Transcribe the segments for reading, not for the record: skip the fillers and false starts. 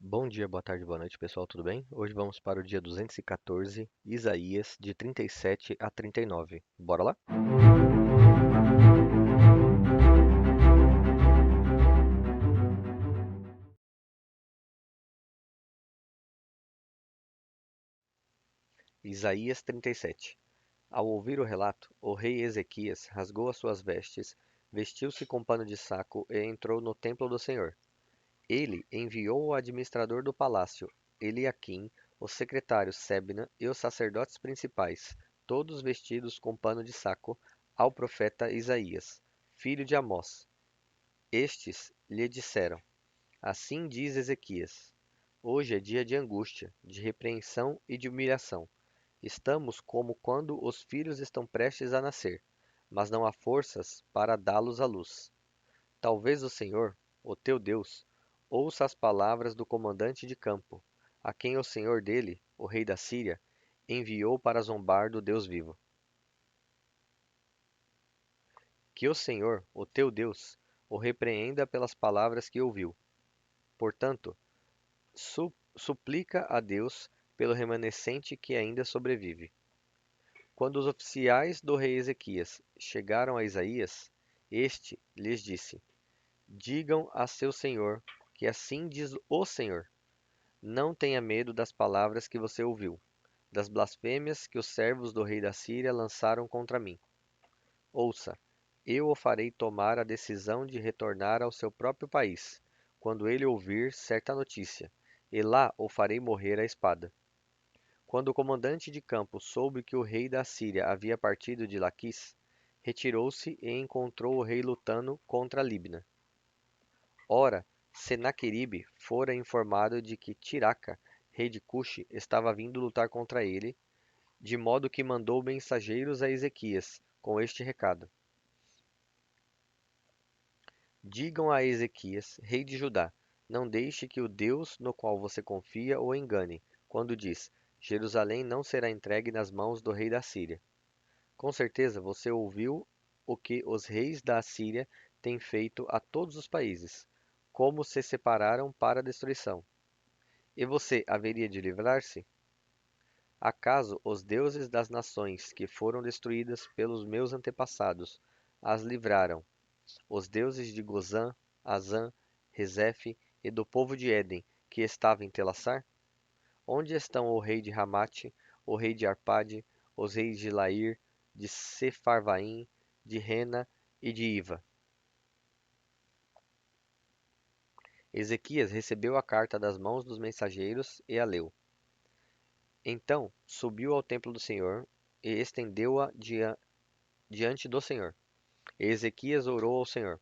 Bom dia, boa tarde, boa noite, pessoal, tudo bem? Hoje vamos para o dia 214, Isaías, de 37 a 39. Bora lá? Isaías 37. Ao ouvir o relato, o rei Ezequias rasgou as suas vestes, vestiu-se com pano de saco e entrou no templo do Senhor. Ele enviou o administrador do palácio, Eliaquim, o secretário Sebna e os sacerdotes principais, todos vestidos com pano de saco, ao profeta Isaías, filho de Amós. Estes lhe disseram: Assim diz Ezequias: Hoje é dia de angústia, de repreensão e de humilhação. Estamos como quando os filhos estão prestes a nascer, mas não há forças para dá-los à luz. Talvez o Senhor, o teu Deus, ouça as palavras do comandante de campo, a quem o senhor dele, o rei da Síria, enviou para zombar do Deus vivo. Que o Senhor, o teu Deus, o repreenda pelas palavras que ouviu. Portanto, suplica a Deus pelo remanescente que ainda sobrevive. Quando os oficiais do rei Ezequias chegaram a Isaías, este lhes disse: Digam a seu senhor que assim diz o Senhor: Não tenha medo das palavras que você ouviu, das blasfêmias que os servos do rei da Síria lançaram contra mim. Ouça, eu o farei tomar a decisão de retornar ao seu próprio país, quando ele ouvir certa notícia, e lá o farei morrer à espada. Quando o comandante de campo soube que o rei da Síria havia partido de Laquis, retirou-se e encontrou o rei lutando contra Libna. Ora, Senaqueribe fora informado de que Tiraca, rei de Cuxi, estava vindo lutar contra ele, de modo que mandou mensageiros a Ezequias com este recado: Digam a Ezequias, rei de Judá, não deixe que o Deus no qual você confia o engane, quando diz: Jerusalém não será entregue nas mãos do rei da Síria. Com certeza você ouviu o que os reis da Síria têm feito a todos os países, como se separaram para a destruição. E você haveria de livrar-se? Acaso os deuses das nações que foram destruídas pelos meus antepassados as livraram? Os deuses de Gozã, Azã, Rezefe e do povo de Éden, que estava em Telassar? Onde estão o rei de Ramate, o rei de Arpade, os reis de Lair, de Sefarvaim, de Rena e de Iva? Ezequias recebeu a carta das mãos dos mensageiros e a leu. Então subiu ao templo do Senhor e estendeu-a diante do Senhor. E Ezequias orou ao Senhor: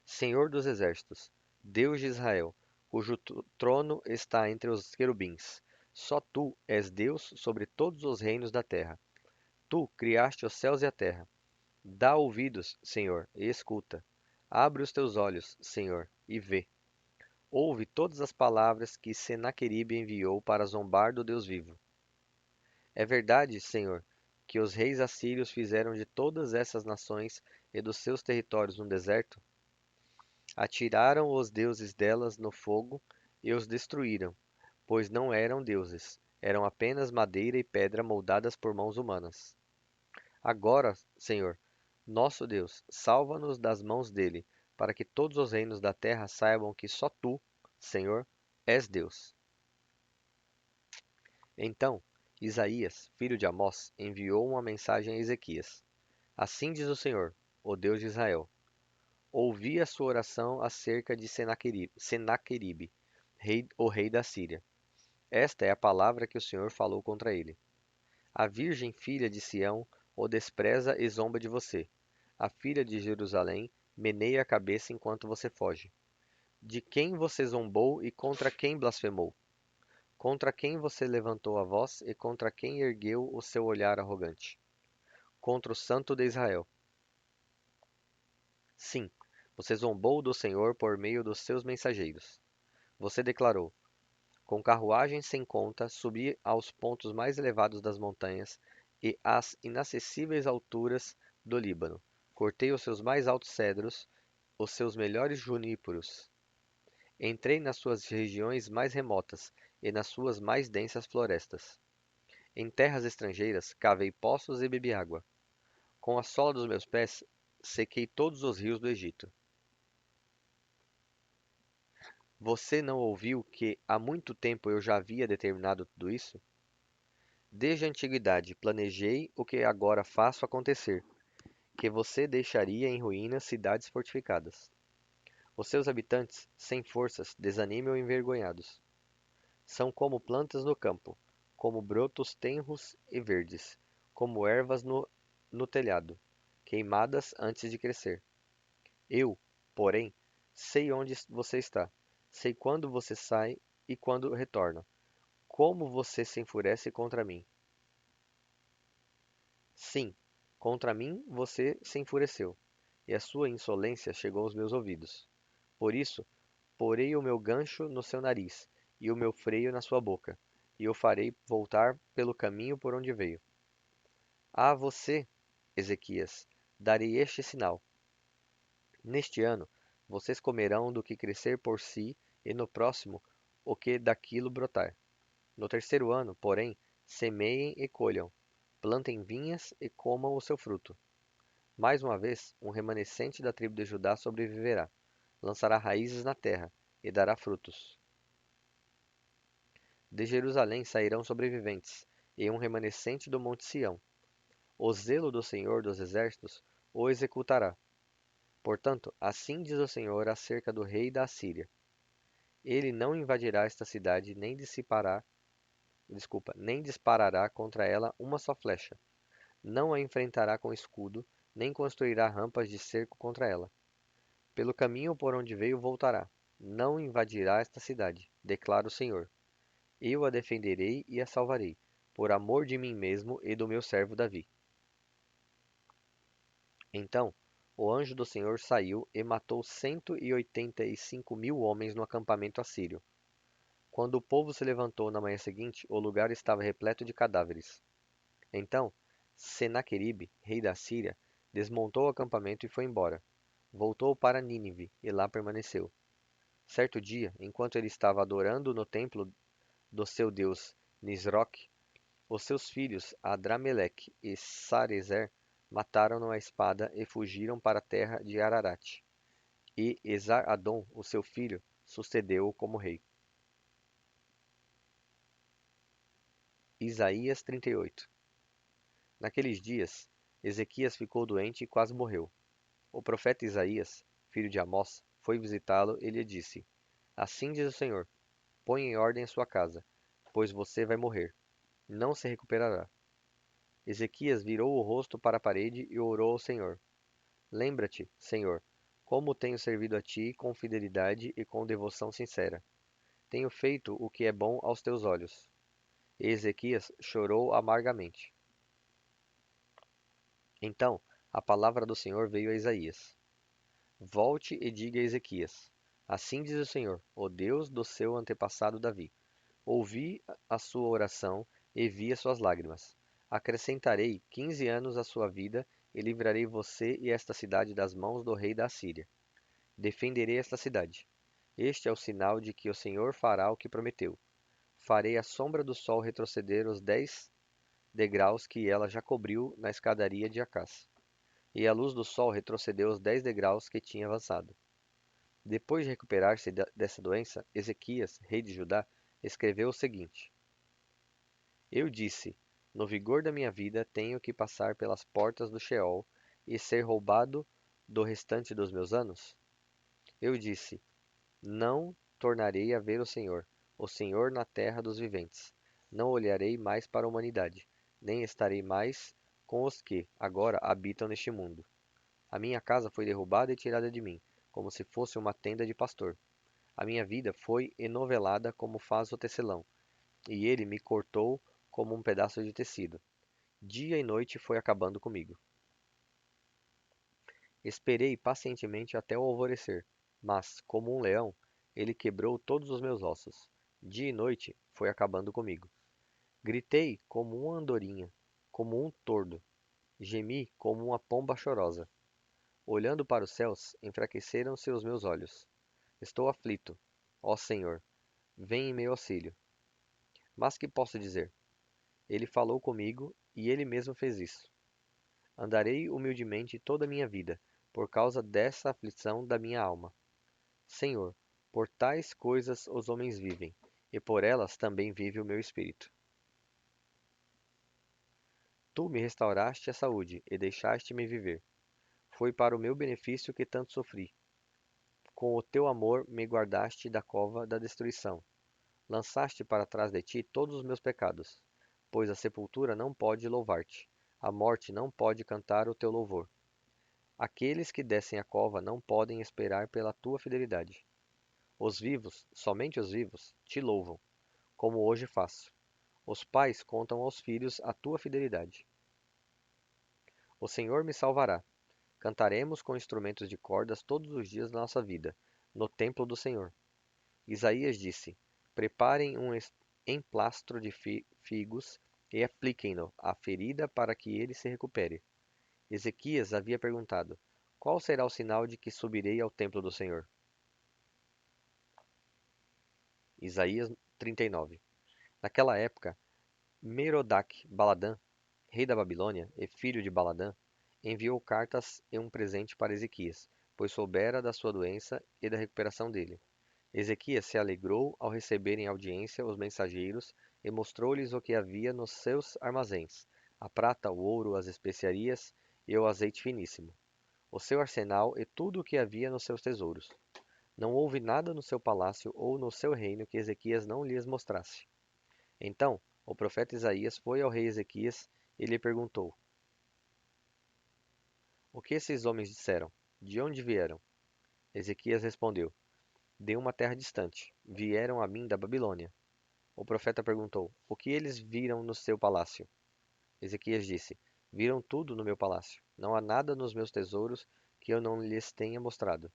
Senhor dos exércitos, Deus de Israel, cujo trono está entre os querubins, só tu és Deus sobre todos os reinos da terra. Tu criaste os céus e a terra. Dá ouvidos, Senhor, e escuta. Abre os teus olhos, Senhor, e vê. Ouve todas as palavras que Senaqueribe enviou para zombar do Deus vivo. É verdade, Senhor, que os reis assírios fizeram de todas essas nações e dos seus territórios um deserto? Atiraram os deuses delas no fogo e os destruíram, pois não eram deuses, eram apenas madeira e pedra moldadas por mãos humanas. Agora, Senhor, nosso Deus, salva-nos das mãos dele, para que todos os reinos da terra saibam que só tu, Senhor, és Deus. Então, Isaías, filho de Amós, enviou uma mensagem a Ezequias. Assim diz o Senhor, o Deus de Israel: Ouvi a sua oração acerca de Senaqueribe, o rei da Síria. Esta é a palavra que o Senhor falou contra ele. A virgem filha de Sião o despreza e zomba de você. A filha de Jerusalém meneia a cabeça enquanto você foge. De quem você zombou e contra quem blasfemou? Contra quem você levantou a voz e contra quem ergueu o seu olhar arrogante? Contra o Santo de Israel. Sim, você zombou do Senhor por meio dos seus mensageiros. Você declarou: Com carruagens sem conta, subi aos pontos mais elevados das montanhas e às inacessíveis alturas do Líbano. Cortei os seus mais altos cedros, os seus melhores juníperos. Entrei nas suas regiões mais remotas e nas suas mais densas florestas. Em terras estrangeiras cavei poços e bebi água. Com a sola dos meus pés sequei todos os rios do Egito. Você não ouviu que há muito tempo eu já havia determinado tudo isso? Desde a antiguidade planejei o que agora faço acontecer, que você deixaria em ruínas cidades fortificadas. Os seus habitantes, sem forças, desanimam e envergonhados. São como plantas no campo, como brotos tenros e verdes, como ervas no telhado, queimadas antes de crescer. Eu, porém, sei onde você está, sei quando você sai e quando retorna. Como você se enfurece contra mim? Sim, contra mim você se enfureceu, e a sua insolência chegou aos meus ouvidos. Por isso, porei o meu gancho no seu nariz e o meu freio na sua boca, e o farei voltar pelo caminho por onde veio. A você, Ezequias, darei este sinal. Neste ano, vocês comerão do que crescer por si, e no próximo, o que daquilo brotar. No terceiro ano, porém, semeiem e colham, plantem vinhas e comam o seu fruto. Mais uma vez, um remanescente da tribo de Judá sobreviverá, lançará raízes na terra e dará frutos. De Jerusalém sairão sobreviventes, e um remanescente do monte Sião. O zelo do Senhor dos Exércitos o executará. Portanto, assim diz o Senhor acerca do rei da Assíria: ele não invadirá esta cidade, nem disparará contra ela uma só flecha. Não a enfrentará com escudo, nem construirá rampas de cerco contra ela. Pelo caminho por onde veio voltará. Não invadirá esta cidade, declara o Senhor. Eu a defenderei e a salvarei, por amor de mim mesmo e do meu servo Davi. Então o anjo do Senhor saiu e matou 185.000 homens no acampamento assírio. Quando o povo se levantou na manhã seguinte, o lugar estava repleto de cadáveres. Então Senaqueribe, rei da Síria, desmontou o acampamento e foi embora. Voltou para Nínive e lá permaneceu. Certo dia, enquanto ele estava adorando no templo do seu deus Nisroque, os seus filhos Adrameleque e Sarezer mataram-no à espada e fugiram para a terra de Ararat. E Esar-Adom, o seu filho, sucedeu-o como rei. Isaías 38. Naqueles dias, Ezequias ficou doente e quase morreu. O profeta Isaías, filho de Amós, foi visitá-lo e lhe disse: Assim diz o Senhor: põe em ordem a sua casa, pois você vai morrer. Não se recuperará. Ezequias virou o rosto para a parede e orou ao Senhor: lembra-te, Senhor, como tenho servido a ti com fidelidade e com devoção sincera. Tenho feito o que é bom aos teus olhos. E Ezequias chorou amargamente. Então a palavra do Senhor veio a Isaías: volte e diga a Ezequias: assim diz o Senhor, o Deus do seu antepassado Davi: ouvi a sua oração e vi as suas lágrimas. Acrescentarei 15 anos à sua vida e livrarei você e esta cidade das mãos do rei da Assíria. Defenderei esta cidade. Este é o sinal de que o Senhor fará o que prometeu. Farei a sombra do sol retroceder os 10 degraus que ela já cobriu na escadaria de Acás. E a luz do sol retrocedeu os 10 degraus que tinha avançado. Depois de recuperar-se dessa doença, Ezequias, rei de Judá, escreveu o seguinte: eu disse: no vigor da minha vida tenho que passar pelas portas do Sheol e ser roubado do restante dos meus anos? Eu disse: não tornarei a ver o Senhor na terra dos viventes. Não olharei mais para a humanidade, nem estarei mais com os que agora habitam neste mundo. A minha casa foi derrubada e tirada de mim, como se fosse uma tenda de pastor. A minha vida foi enovelada como faz o tecelão, e ele me cortou como um pedaço de tecido. Dia e noite foi acabando comigo. Esperei pacientemente até o alvorecer, mas, como um leão, ele quebrou todos os meus ossos. Dia e noite foi acabando comigo. Gritei como uma andorinha, como um tordo. Gemi como uma pomba chorosa. Olhando para os céus, enfraqueceram-se os meus olhos. Estou aflito. Ó Senhor, vem em meu auxílio. Mas que posso dizer? Ele falou comigo e ele mesmo fez isso. Andarei humildemente toda a minha vida, por causa dessa aflição da minha alma. Senhor, por tais coisas os homens vivem, e por elas também vive o meu espírito. Tu me restauraste a saúde e deixaste-me viver. Foi para o meu benefício que tanto sofri. Com o teu amor me guardaste da cova da destruição. Lançaste para trás de ti todos os meus pecados, pois a sepultura não pode louvar-te, a morte não pode cantar o teu louvor. Aqueles que descem a cova não podem esperar pela tua fidelidade. Os vivos, somente os vivos, te louvam, como hoje faço. Os pais contam aos filhos a tua fidelidade. O Senhor me salvará. Cantaremos com instrumentos de cordas todos os dias da nossa vida, no templo do Senhor. Isaías disse: Preparem um emplastro de figos e apliquem-no à ferida para que ele se recupere. Ezequias havia perguntado: Qual será o sinal de que subirei ao templo do Senhor? Isaías 39. Naquela época, Merodach-Baladã, rei da Babilônia e filho de Baladã, enviou cartas e um presente para Ezequias, pois soubera da sua doença e da recuperação dele. Ezequias se alegrou ao receber em audiência os mensageiros e mostrou-lhes o que havia nos seus armazéns: a prata, o ouro, as especiarias e o azeite finíssimo, o seu arsenal e tudo o que havia nos seus tesouros. Não houve nada no seu palácio ou no seu reino que Ezequias não lhes mostrasse. Então o profeta Isaías foi ao rei Ezequias e lhe perguntou: O que esses homens disseram? De onde vieram? Ezequias respondeu: De uma terra distante. Vieram a mim da Babilônia. O profeta perguntou: O que eles viram no seu palácio? Ezequias disse: Viram tudo no meu palácio. Não há nada nos meus tesouros que eu não lhes tenha mostrado.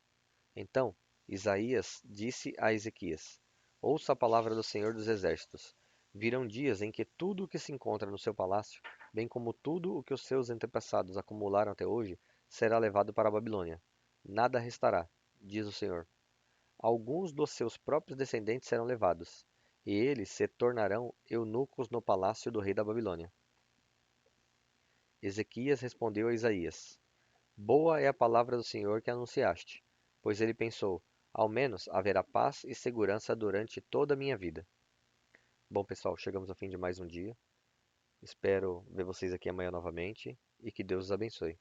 Então Isaías disse a Ezequias: Ouça a palavra do Senhor dos Exércitos. Virão dias em que tudo o que se encontra no seu palácio, bem como tudo o que os seus antepassados acumularam até hoje, será levado para a Babilônia. Nada restará, diz o Senhor. Alguns dos seus próprios descendentes serão levados, e eles se tornarão eunucos no palácio do rei da Babilônia. Ezequias respondeu a Isaías: Boa é a palavra do Senhor que anunciaste. Pois ele pensou: Ao menos haverá paz e segurança durante toda a minha vida. Bom, pessoal, chegamos ao fim de mais um dia. Espero ver vocês aqui amanhã novamente e que Deus os abençoe.